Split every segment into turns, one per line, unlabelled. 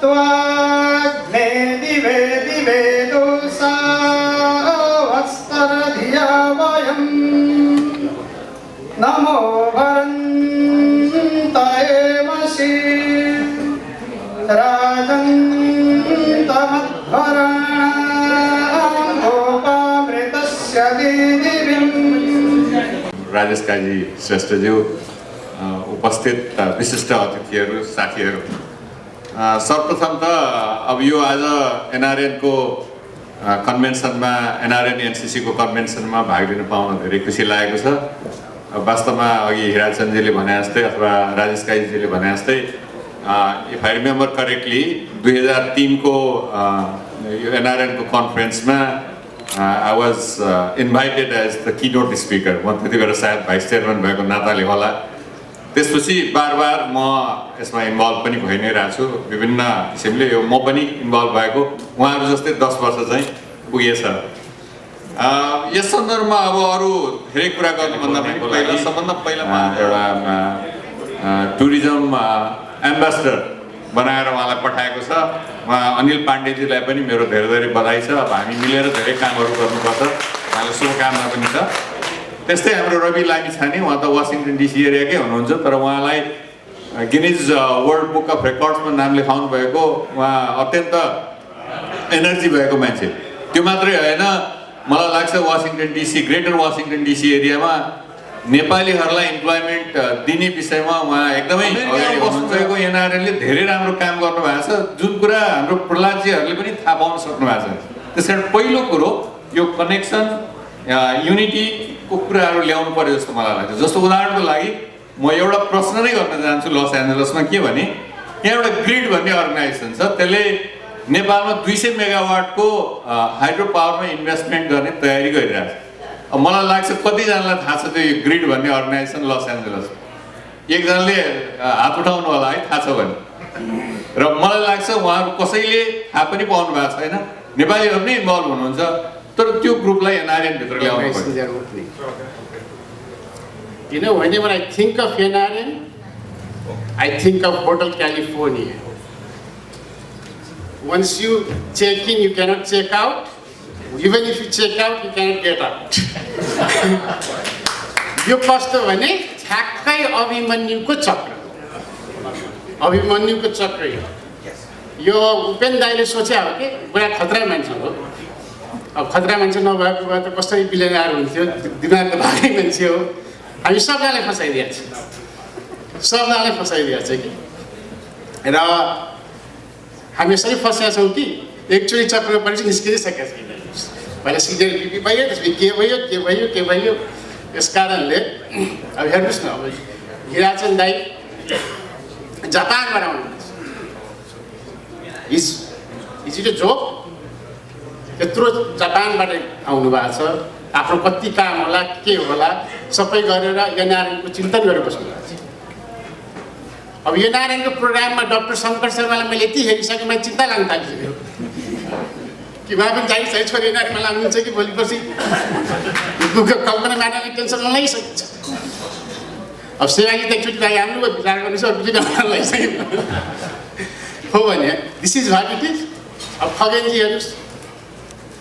उपत्वाग्ने दिवे दिवे दोषावस्तरधिया वयं नमो भरन्तयेमसि राजन्तमध्वराणां गोपामृतस्य दिदिविम्।
राजेश काजी श्रेष्ठज्यू, उपस्थित विशिष्ट अतिथिहरू, साथीहरू, सर्वप्रथम त अब यो आज एनआरएन को कन्भेन्सनमा, एनआरएन एनसीसी को कन्भेन्सनमा भाग लिन पाउन धेरै खुसी लागेको छ। वास्तवमा अघि हिराचन्दजीले भने जस्तै अथवा राजेश काजीजीले भने जस्तै इफ आई रिमेम्बर करेक्टली 2003 को यो एनआरएन को कन्फरेन्समा I was invited as the keynote speaker. म त्यतिबेला सायद भाइस चेयरम्यान भएको नाताले होला। त्यसपछि बार म यसमा इन्भल्भ पनि भइ नै रहेको छु विभिन्न किसिमले। यो म पनि इन्भल्भ भएको उहाँहरू जस्तै 10 वर्ष चाहिँ पुगेछ। यस सन्दर्भमा अब अरू धेरै कुरा गर्नुभन्दा पनि सबभन्दा पहिला एउटा टुरिज्म एम्बेसडर बनाएर उहाँलाई पठाएको छ। उहाँ अनिल पाण्डेजीलाई पनि मेरो धेरै धेरै बधाई छ। अब हामी मिलेर धेरै कामहरू गर्नुपर्छ, उहाँलाई शुभकामना पनि छ। त्यस्तै हाम्रो रवि लामिछाने, उहाँ त वासिङटन डिसी एरियाकै हुनुहुन्छ, तर उहाँलाई गिनिज वर्ल्ड बुक अफ रेकर्ड्समा नाम लेखाउनु भएको उहाँ अत्यन्त एनर्जी भएको मान्छे। त्यो मात्रै होइन, मलाई लाग्छ Washington DC, greater Washington DC एरियामा नेपालीहरूलाई इम्प्लोइमेन्ट दिने विषयमा उहाँ एकदमै अगाडि बस्नुभएको। एनआरएनले धेरै राम्रो काम गर्नुभएको छ, जुन कुरा हाम्रो प्रहलादजीहरूले पनि थाहा पाउन सक्नु भएको छ। त्यसकारण पहिलो कुरो यो कनेक्सन, युनिटीको कुराहरू ल्याउनु पर्यो जस्तो मलाई लाग्छ। जस्तो उदाहरणको लागि म एउटा प्रश्न नै गर्न चाहन्छु लस एन्जलसमा, के भने यहाँ एउटा ग्रिड भन्ने अर्गनाइजेसन छ, त्यसले नेपालमा 200 मेगावाटको हाइड्रो पावरमा इन्भेस्टमेन्ट गर्ने तयारी गरिरहेको छ। अब मलाई लाग्छ कतिजनालाई थाहा छ त्यो ग्रिड भन्ने अर्गनाइजेसन लस एन्जलस? एकजनाले हात उठाउनु होला है, थाहा छ भने। र मलाई लाग्छ उहाँहरू कसैले थाहा पनि पाउनु भएको छैन, नेपालीहरू नै इन्भल्भ हुनुहुन्छ, तर त्यो ग्रुपलाई एनआरएन भित्र ल्याउनु पर्छ।
You know, whenever I think of NRN, I think of Hotel California. Once you check in, you cannot check out. Even if you check out, you cannot get out. यो कस्तो भने ठ्याक्कै अभिमन्युको चक्र, अभिमन्युको चक्र यो उपेन्द्र दाइले सोचे हो कि बुढा खतरा मान्छे हो। अब खतरा मान्छे नभएको भए त कसरी बिलियनर हुन्थ्यो, दिमाग त भागै मान्छे हो। हामी सबैलाई फसाइदिएको छ, सबैलाई फसाइदिएको छ कि। र हामी यसरी फसेका छौँ कि एकचोटि चक्र पनि निस्किसकेका छैन। पहिला सिनियर बिपी भयो, त्यसपछि के भयो के भयो के भयो। यस कारणले अब हेर्नुहोस् न, अब हिराचन दाई जापानबाट आउनुहुन्छ। Is it a joke? यत्रो जापानबाट आउनु भएको छ, आफ्नो कति काम होला के होला सबै गरेर एनआरएनको चिन्तन गरेर बस्नु भएको छ। अब एनआरएनको प्रोग्राममा डाक्टर शङ्कर शर्मालाई मैले यति हेरिसकेँ, मैले चिन्ता लाग्न थालिसक्यो कि उहाँ पनि जाने छोरी एनआरएनमा लाग्नुहुन्छ कि भोलि पर्सि कल्पना मार्नले टेन्सन नलागिसकेको छ। अब सेवाली त एकचोटि लागि आउनु भयो, विचार गर्नुहोस्, अर्कोचोटि लगाइसक्यो हो भने this is what it is. अब खगेनजी हेर्नुहोस्,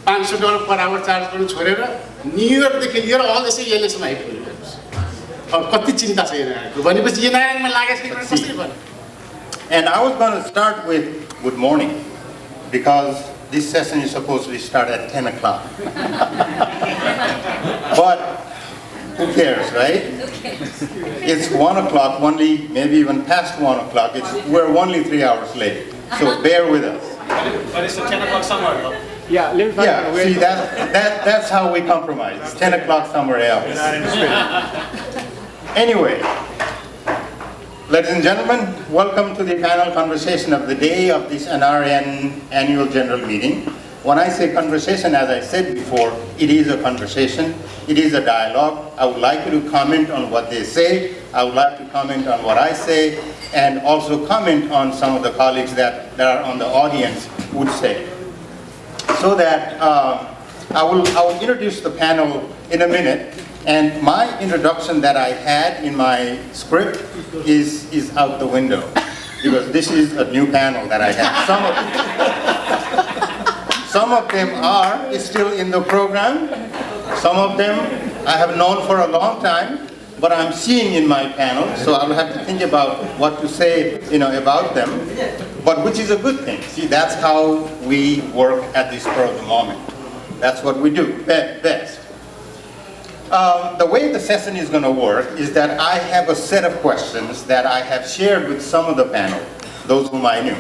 $500 पर आवर चार्ज गर्नु छोडेर न्युयोर्कदेखि लिएर अल यसै एलएसमा आइपुग्नु हेर्नुहोस्। अब कति चिन्ता छ एनआरएनको भनेपछि एनआरएनमा लागेको कसरी भन्नु?
And I was going to start with good morning because this session is supposed to start at 10 o'clock. But who cares, right? It's 1 o'clock, only maybe even past 1 o'clock. We're only 3 hours late, so bear with us.
But it's 10 o'clock somewhere, though.
Yeah, see, that's how we compromise. It's 10 o'clock somewhere else. Anyway, ladies and gentlemen, welcome to the panel conversation of the day of this NRN annual general meeting. When I say conversation, as I said before, it is a conversation, it is a dialogue. I would like you to comment on what they say, I would like to comment on what I say, and also comment on some of the colleagues that are on the audience would say. So that I will introduce the panel in a minute, and my introduction that I had in my script is out the window, because this is a new panel that I have. Some of them are still in the program. Some of them I have known for a long time, but I'm seeing in my panel, so I'll have to think about what to say, about them, but which is a good thing. See, that's how we work at this spur of the moment. That's what we do best. The way the session is going to work is that I have a set of questions that I have shared with some of the panel, those whom I knew.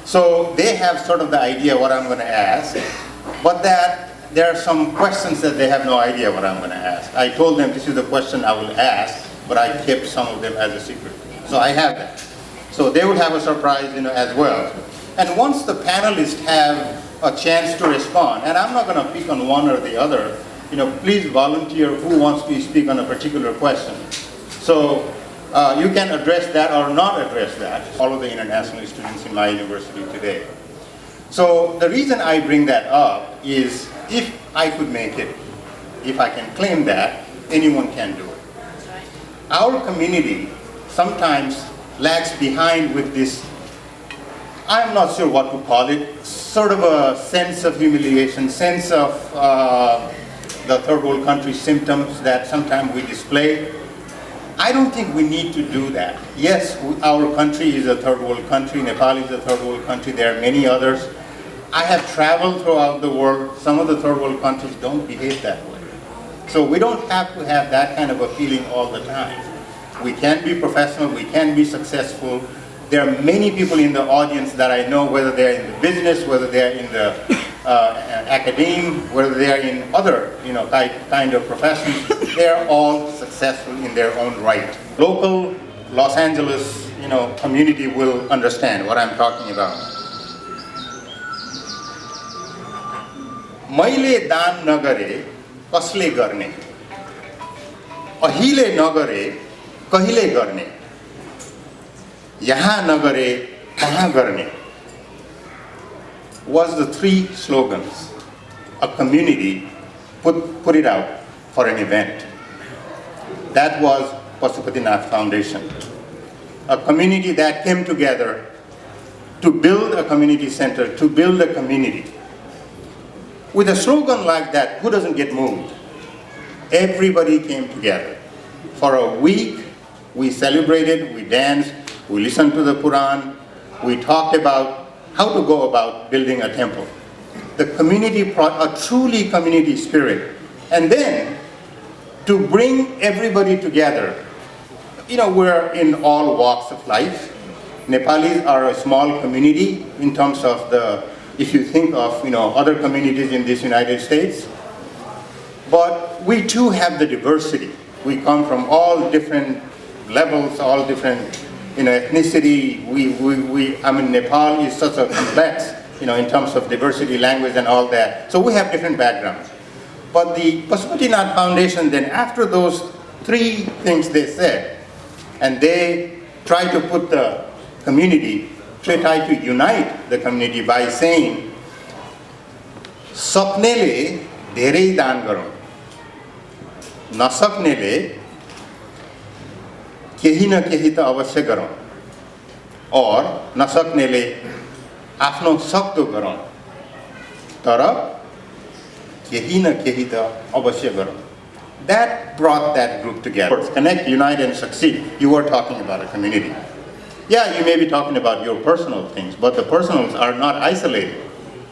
So they have sort of the idea what I'm going to ask, but that there are some questions that they have no idea what I'm going to ask. I told them this is the question I will ask, but I kept some of them as a secret. So I have that. So they will have a surprise, as well. And once the panelists have a chance to respond, and I'm not going to pick on one or the other, please volunteer who wants to speak on a particular question. So you can address that or not address that. All of the international students in my university today. So the reason I bring that up is if I could make it, if I can claim that, anyone can do it. Our community sometimes lags behind with this, I'm not sure what to call it, sort of a sense of humiliation, sense of the third world country symptoms that sometimes we display. I don't think we need to do that. Yes, our country is a third world country, Nepal is a third world country, there are many others. I have traveled throughout the world, some of the third world countries don't behave that way. So we don't have to have that kind of a feeling all the time. We can be professional, we can be successful. There are many people in the audience that I know, whether they're in the business, whether they're in the academia, whether they're in other kind of professions, they're all successful in their own right. Local Los Angeles community will understand what I'm talking about. मैले दान नगरे कसले गर्ने, अहिले नगरे कहिले गर्ने, यहाँ नगरे कहाँ गर्ने was the three slogans. A community put it out for an event. That was Pasupatinath Foundation. A community that came together to build a community center, to build a community. With a slogan like that, who doesn't get moved? Everybody came together. For a week, we celebrated, we danced, we listened to the Quran, we talked about how to go about building a temple. The community brought a truly community spirit. And then, to bring everybody together, we're in all walks of life. Nepalis are a small community in terms of if you think of other communities in this United States. But we too have the diversity. We come from all different levels, all different ethnicity. Nepal is such a complex, in terms of diversity, language and all that. So we have different backgrounds. But the Pasupatinath Foundation then, after those three things they said, and they tried to put the community, they tried to unite the community by saying, Saknele धेरै दान गरौँ, नसक्नेले केही न केही त अवश्य गरौँ, और नसक्नेले आफ्नो सक्दो गरौँ, तर केही न केही त अवश्य गरौँ. That brought that group together. Connect, unite, and succeed. You were talking about a community. Yeah, you may be talking about your personal things, but the personals are not isolated.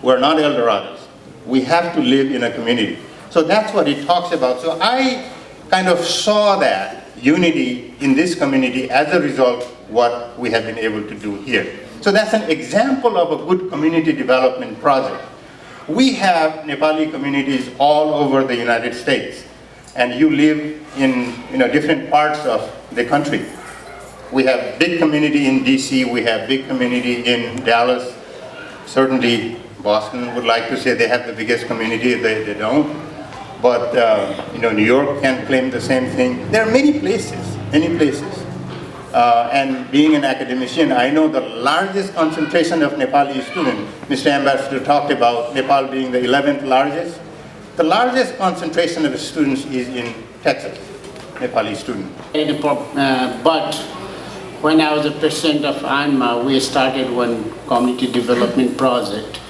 We're not Eldorados. We have to live in a community. So that's what it talks about. So I kind of saw that unity in this community as a result what we have been able to do here. So that's an example of a good community development project. We have Nepali communities all over the United States, and you live in different parts of the country. We have big community in DC, we have big community in Dallas. Certainly Boston would like to say they have the biggest community, they don't. But New York can claim the same thing. There are many places, many places. And being an academician, I know the largest concentration of Nepali students, Mr. Ambassador talked about Nepal being the 11th largest. The largest concentration of students is in Texas, Nepali students.
But when I was the president of ANMA, we started one community development project.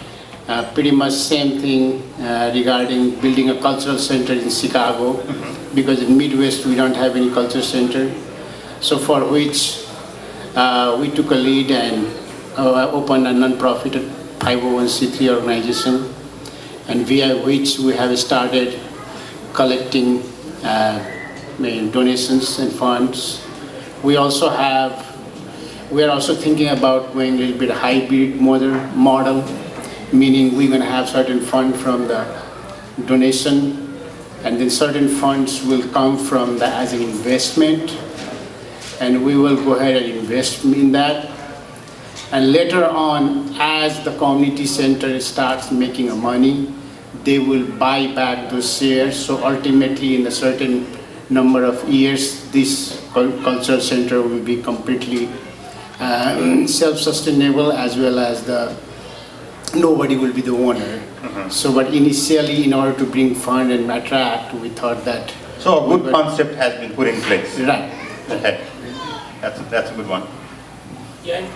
Pretty much same thing regarding building a cultural center in Chicago, because in Midwest we don't have any culture center. So for which we took a lead and opened a non-profit 501c3 organization, and via which we have started collecting donations and funds. We are also thinking about going a little bit hybrid model, meaning we're going to have certain fund from the donation, and then certain funds will come from the as an investment, and we will go ahead and invest in that. And later on, as the community center starts making money, they will buy back those shares. So ultimately, in a certain number of years, this cultural center will be completely self-sustainable, as well as nobody will be the owner. So, but initially, in order to bring fund and attract, we thought that.
So a good concept has been put in place.
Right.
Okay, that's a good one.
Yeah.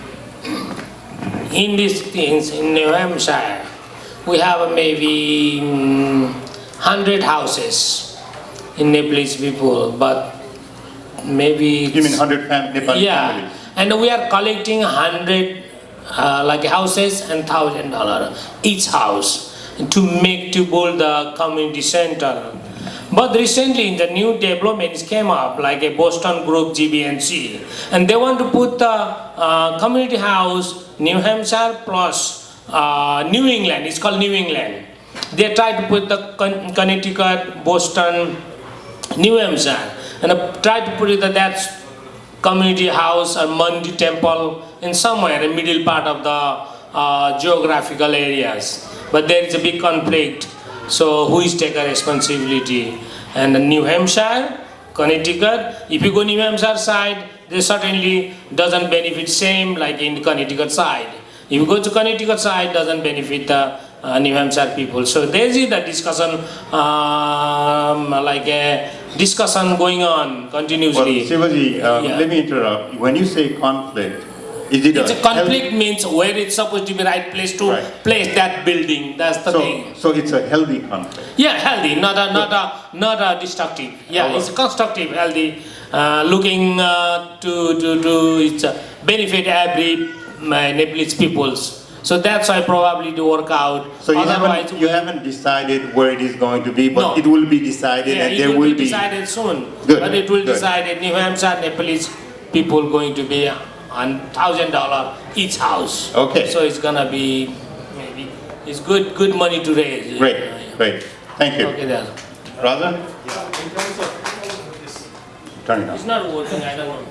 In these things, in New Hampshire, we have maybe 100 houses in Nepalese people, but maybe.
You mean 100 Nepali
yeah,
families?
and we are collecting 100 like houses and $1,000 each house to build the community center. But recently, in the new developments came up, like a Boston group, GBNC, and they want to put the community house, New Hampshire plus New England. It's called New England. They try to put the Connecticut, Boston, New Hampshire, and try to put it that community house or Mandi temple in somewhere in the middle part of the geographical areas. But there is a big conflict. So who is taking responsibility? And New Hampshire, Connecticut, if you go New Hampshire side, they certainly doesn't benefit same like in the Connecticut side. If you go to Connecticut side, doesn't benefit the New Hampshire people. So there is the discussion, like a discussion going on continuously.
Well, Shivaji, let me interrupt. When you say conflict, is it
it's a conflict means where it's supposed to be right place to place that building. That's the thing.
So it's a healthy conflict.
Yeah, healthy, not a destructive. Yeah, it's constructive, healthy, looking to its benefit every Nepalese peoples. So that's why probably to work out.
So you haven't decided where it is going to be, but it will be decided, and there will be
decided soon.
Good.
But it will decided New Hampshire Nepalese people going to be on $1,000 each house.
Okay.
So it's gonna be maybe it's good money to raise.
Great. Thank you.
Okay, there.
Raza?
Yeah, in terms of
Turn it
It's
on.
not working. I don't know.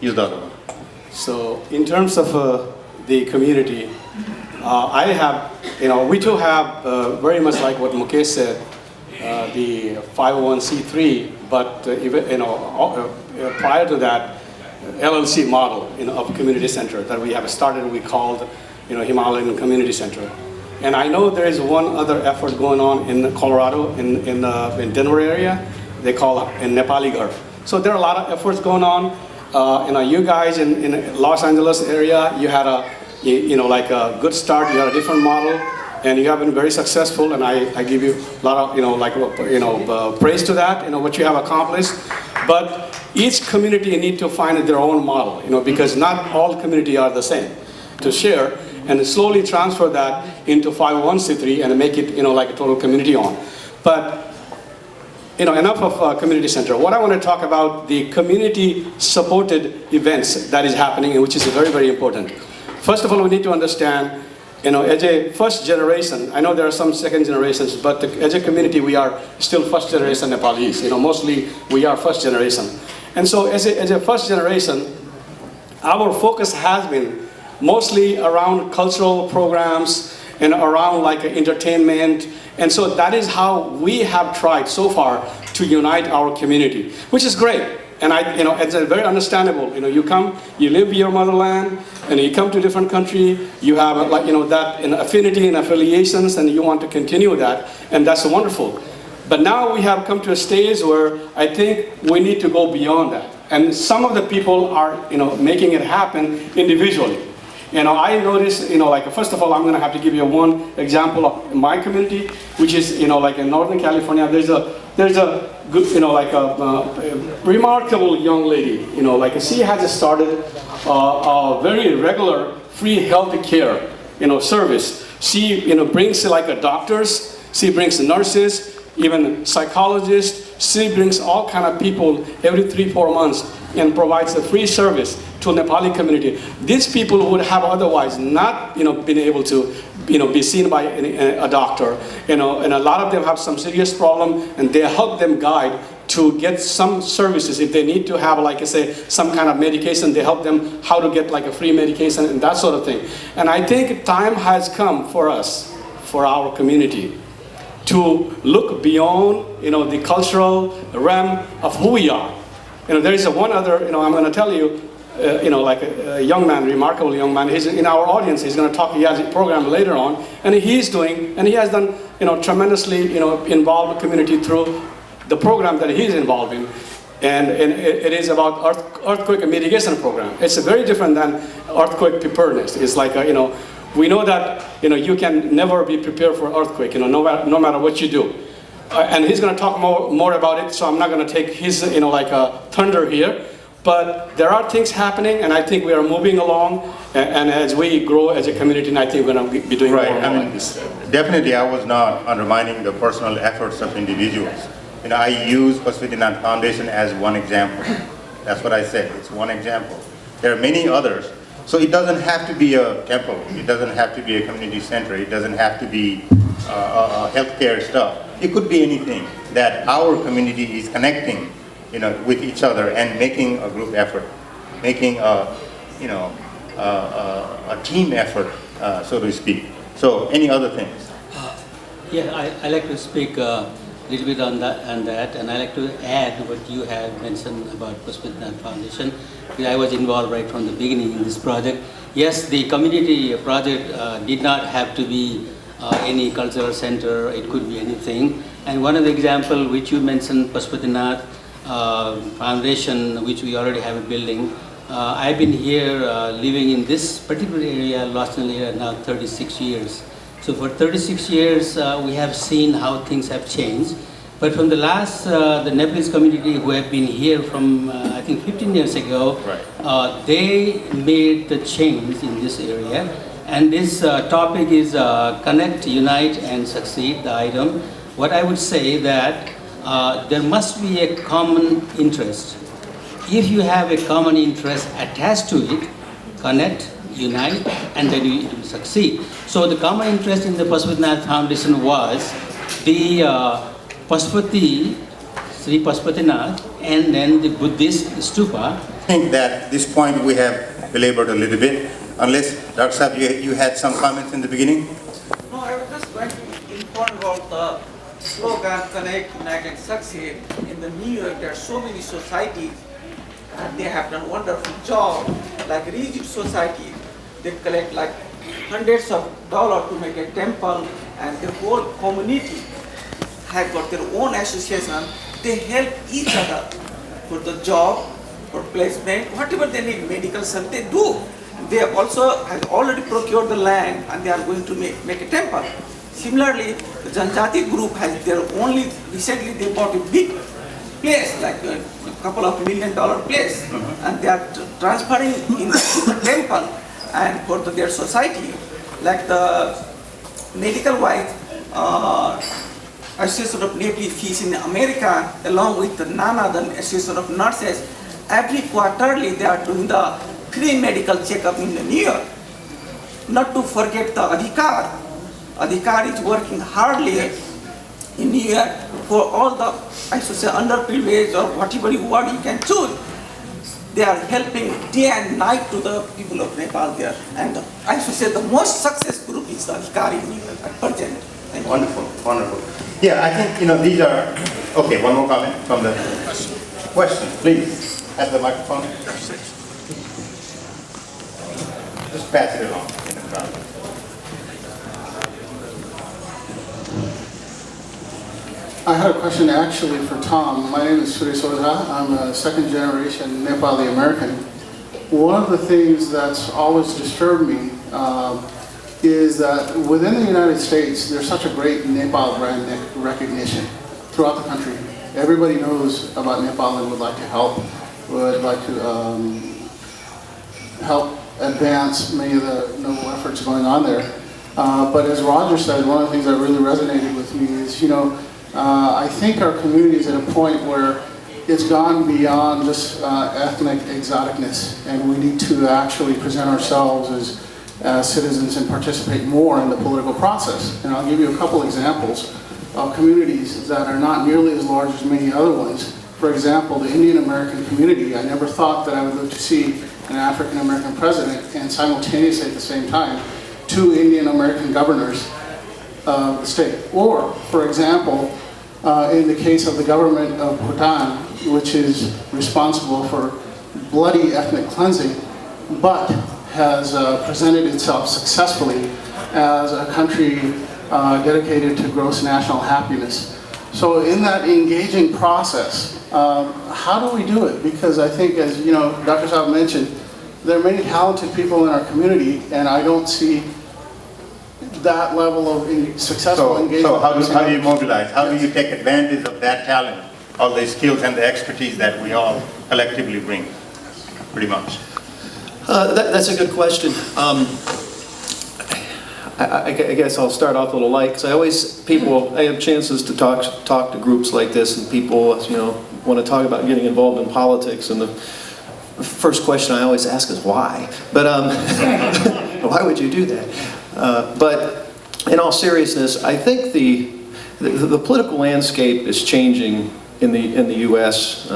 Use the other one.
So in terms of the community, I have, we too have very much like what Mukesh said, the 501c3, but prior to that, LLC model of community center that we have started, we called Himalayan Community Center. And I know there is one other effort going on in Colorado, in Denver area, they call in Nepali Gulf. So there are a lot of efforts going on. You guys in Los Angeles area, you had a good start. You had a different model, and you have been very successful. And I give you a lot of praise to that. What you have accomplished. But each community need to find their own model. Because not all community are the same. To share and slowly transfer that into 501c3 and make it like a total community owned. But enough of community center. What I want to talk about the community supported events that is happening, which is very, very important. First of all, we need to understand, as a first generation, I know there are some second generations, but as a community, we are still first generation Nepalese. Mostly we are first generation. And so as a first generation, our focus has been mostly around cultural programs and around like entertainment. And so that is how we have tried so far to unite our community, which is great. And it's a very understandable. You come, you live your motherland, and you come to a different country. You have that affinity and affiliations, and you want to continue that, and that's wonderful. But now we have come to a stage where I think we need to go beyond that. And some of the people are, making it happen individually. I noticed, first of all, I'm going to have to give you one example of my community, which is, like in Northern California, there's a good, a remarkable young lady, she has started a very regular free health care, service. She, brings doctors, she brings nurses, even psychologists. She brings all kind of people every 3-4 months and provides a free service to Nepali community. These people would have otherwise not, been able to, be seen by a doctor, and a lot of them have some serious problem, and they help them guide to get some services. If they need to have, like I say, some kind of medication, they help them how to get like a free medication and that sort of thing. And I think time has come for us, for our community, to look beyond, the cultural realm of who we are. There is one other, I'm going to tell you, like a young man, remarkable young man. He's in our audience. He's going to talk. He has a program later on, and he has done, tremendously, involved the community through the program that he's involved in, and it is about earthquake mitigation program. It's very different than earthquake preparedness. It's like we know that you can never be prepared for earthquake, no matter what you do. And he's going to talk more about it, so I'm not going to take his thunder here. But there are things happening, and I think we are moving along. And as we grow as a community, and I think we're going to be doing more like this.
Definitely, I was not undermining the personal efforts of individuals. I use Succeed In NRN Foundation as one example. That's what I said. It's one example. There are many others. So it doesn't have to be a temple. It doesn't have to be a community center. It doesn't have to be healthcare stuff. It could be anything that our community is connecting, with each other and making a group effort, making a team effort, so to speak. So any other things?
I like to speak a little bit on that, and I like to add what you have mentioned about Succeed In NRN Foundation. I was involved right from the beginning in this project. Yes, the community project did not have to be any cultural center. It could be anything. And one of the example which you mentioned, Succeed In NRN Foundation, which we already have a building. I've been here living in this particular area, Los Angeles area, now 36 years. So for 36 years, we have seen how things have changed. But from the last, the Nepalese community who have been here from, I think 15 years ago, right. They made the change in this area. And this topic is Connect, Unite, and Succeed, the item. What I would say that there must be a common interest. If you have a common interest attached to it, connect, unite, and then you will succeed. So the common interest in the Succeed In NRN Foundation was the Pashupati, Sri Pashupatinath, and then the Buddhist stupa.
I think that this point we have belabored a little bit, unless, Dr. Saab, you had some comments in the beginning?
No, I was just going to inform about the slogan Connect, Unite, and Succeed. In the New York, there are so many societies, and they have done wonderful job. Like Rigid Society, they collect like hundreds of dollars to make a temple, and the whole community have got their own association. They help each other for the job, for placement, whatever they need, medical stuff they do. They also have already procured the land, and they are going to make a temple. Similarly, the Janjati group has their only, recently they bought a big place, like a couple of $1 million place, and they are transferring in the temple and for their society. Like the medical wise, Association of Nepalese Physicians in America, along with the NANA, the Association of Nurses, every quarterly they are doing the free medical checkup in the New York. Not to forget the Adhikar. Adhikar is working hardly in New York for all the, I should say, underprivileged or whatever word you can choose. They are helping day and night to the people of Nepal there. And I should say the most success group is the Adhikar in New York at present.
Wonderful, wonderful. Yeah, I think, these are, okay, one more comment from the question, please. have the microphone? Just pass it along in the crowd.
I had a question actually for Tom. My name is Suri Soja. I'm a second generation Nepali American. One of the things that's always disturbed me is that within the United States, there's such a great Nepal brand recognition throughout the country. Everybody knows about Nepal and would like to help, would like to help advance many of the noble efforts going on there. But as Roger said, one of the things that really resonated with me is, I think our community is at a point where it's gone beyond just ethnic exoticness, and we need to actually present ourselves as citizens and participate more in the political process. And I'll give you a couple examples of communities that are not nearly as large as many other ones. For example, the Indian American community. I never thought that I would live to see an African American president and simultaneously at the same time 2 Indian American governors of the state. Or, for example, in the case of the government of Bhutan, which is responsible for bloody ethnic cleansing, but has presented itself successfully as a country dedicated to gross national happiness. So in that engaging process, how do we do it? Because I think, as Dr. Saab mentioned, there are many talented people in our community, and I don't see that level of successful engagement.
So how do you mobilize? How do you take advantage of that talent, all the skills and the expertise that we all collectively bring, pretty much?
That's a good question. I guess I'll start off a little light, because I have chances to talk to groups like this, and people, want to talk about getting involved in politics, and the first question I always ask is why? But why would you do that? But in all seriousness, I think the political landscape is changing in the U.S.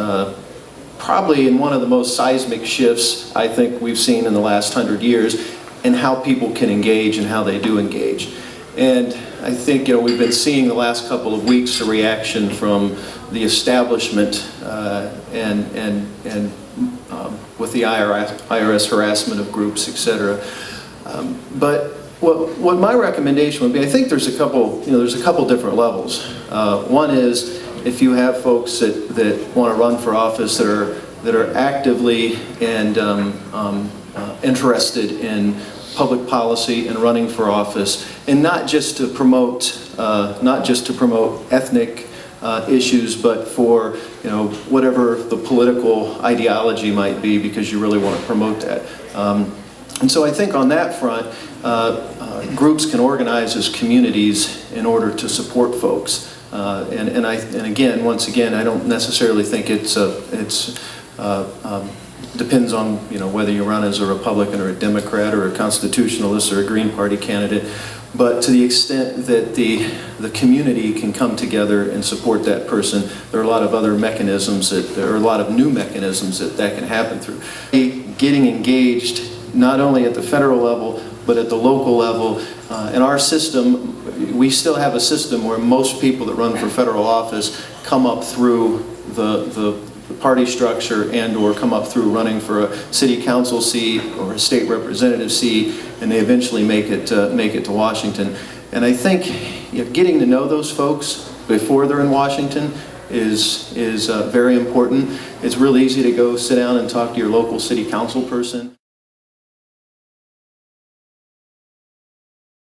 Probably in one of the most seismic shifts I think we've seen in the last 100 years, in how people can engage and how they do engage. And I think we've been seeing the last couple of weeks a reaction from the establishment and with the IRS harassment of groups, etc. But what my recommendation would be, I think there's a couple different levels. One is, if you have folks that want to run for office that are actively and interested in public policy and running for office, and not just to promote ethnic issues, but for whatever the political ideology might be, because you really want to promote that. And so I think on that front, groups can organize as communities in order to support folks. And again, once again, I don't necessarily think depends on whether you run as a Republican or a Democrat or a Constitutionalist or a Green Party candidate. But to the extent that the community can come together and support that person, there are a lot of other mechanisms there are a lot of new mechanisms that can happen through. Getting engaged not only at the federal level, but at the local level. In our system, we still have a system where most people that run for federal office come up through the party structure and or come up through running for a city council seat or a state representative seat, and they eventually make it to Washington. And I think getting to know those folks before they're in Washington is very important. It's real easy to go sit down and talk to your local city council person.